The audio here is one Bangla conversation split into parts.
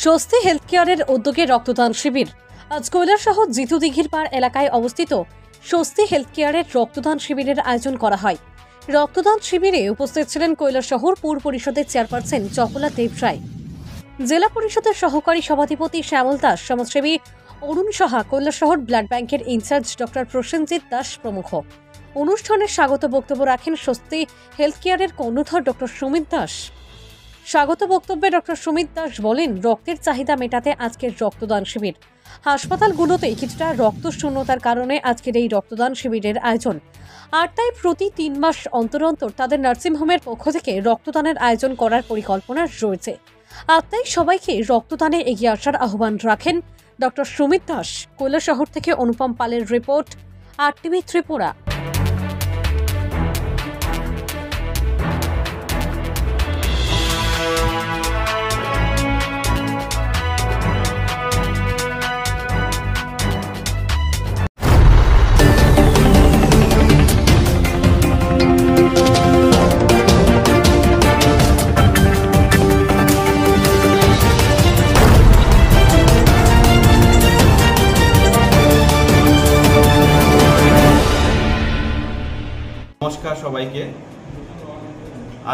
স্বস্তি হেলথ কেয়ারের উদ্যোগে রক্তদান শিবির। আজ কৈলাসহর জিতু দিঘির পাড় এলাকায় অবস্থিত স্বস্তি হেলথ কেয়ারের রক্তদান শিবিরের আয়োজন করা হয়। রক্তদান শিবিরে উপস্থিত ছিলেন কৈলাসহর পৌর পরিষদের চেয়ারপারসন চপলা দেবরায়, জেলা পরিষদের সহকারী সভাধিপতি শ্যামল দাস, সমাজসেবী অরুণ সাহা, কৈলাসহর ব্লাড ব্যাংকের ইনচার্জ ডক্টর প্রসেনজিৎ দাস প্রমুখ। অনুষ্ঠানে স্বাগত বক্তব্য রাখেন স্বস্তি হেলথ কেয়ারের কর্ণধার ডক্টর সুমিত দাস। স্বাগত বক্তব্যে ডক্টর সুমিত দাস বলেন, রক্তের চাহিদা মেটাতে আজকের রক্তদান শিবির। হাসপাতালগুলোতে কিছুটা রক্ত শূন্যতার কারণে আজকের এই রক্তদান শিবিরের আয়োজন। আর তাই প্রতি 3 মাস অন্তর অন্তর তাদের নার্সিংহোমের পক্ষ থেকে রক্তদানের আয়োজন করার পরিকল্পনা রয়েছে। আর তাই সবাইকে রক্তদানে এগিয়ে আসার আহ্বান রাখেন ডক্টর সুমিত দাস। কৈলাসহর থেকে অনুপম পালের রিপোর্ট, RTV ত্রিপুরা। নমস্কার সবাইকে।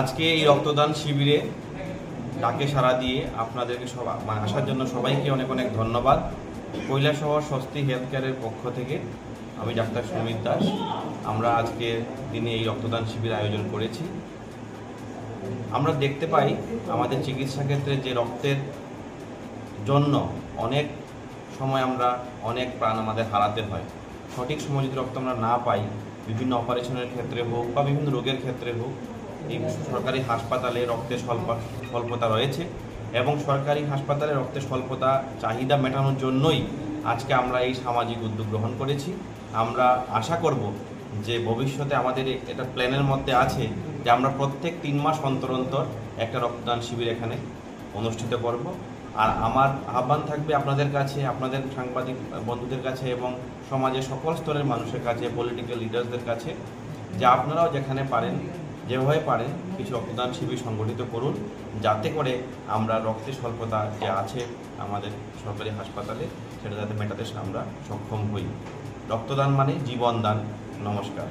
আজকে এই রক্তদান শিবিরে ডাকে সাড়া দিয়ে আপনাদেরকে আসার জন্য সবাইকে অনেক অনেক ধন্যবাদ। কৈলাসহর স্বস্তি হেলথ কেয়ারের পক্ষ থেকে আমি ডাক্তার সুমিত দাস। আমরা আজকে দিনে এই রক্তদান শিবির আয়োজন করেছি। আমরা দেখতে পাই আমাদের চিকিৎসা ক্ষেত্রে যে রক্তের জন্য অনেক সময় আমরা অনেক প্রাণ আমাদের হারাতে হয়। সঠিক সময় যদি রক্ত আমরা না পাই, বিভিন্ন অপারেশনের ক্ষেত্রে হোক বা বিভিন্ন রোগের ক্ষেত্রে হোক, এই সরকারি হাসপাতালে রক্তের স্বল্পতা রয়েছে এবং সরকারি হাসপাতালে রক্তের স্বল্পতা চাহিদা মেটানোর জন্যই আজকে আমরা এই সামাজিক উদ্যোগ গ্রহণ করেছি। আমরা আশা করব যে ভবিষ্যতে আমাদের এটা প্ল্যানের মধ্যে আছে যে আমরা প্রত্যেক 3 মাস অন্তর অন্তর একটা রক্তদান শিবির এখানে অনুষ্ঠিত করব। আর আমার আহ্বান থাকবে আপনাদের কাছে, আপনাদের সাংবাদিক বন্ধুদের কাছে এবং সমাজের সকল স্তরের মানুষের কাছে, পলিটিক্যাল লিডার্সদের কাছে, যে আপনারাও যেখানে পারেন, যেভাবে পারেন কিছু রক্তদান শিবির সংগঠিত করুন, যাতে করে আমরা রক্তের স্বল্পতা যে আছে আমাদের সরকারি হাসপাতালে সেটা যাতে মেটাতে আমরা সক্ষম হই। রক্তদান মানে জীবনদান। নমস্কার।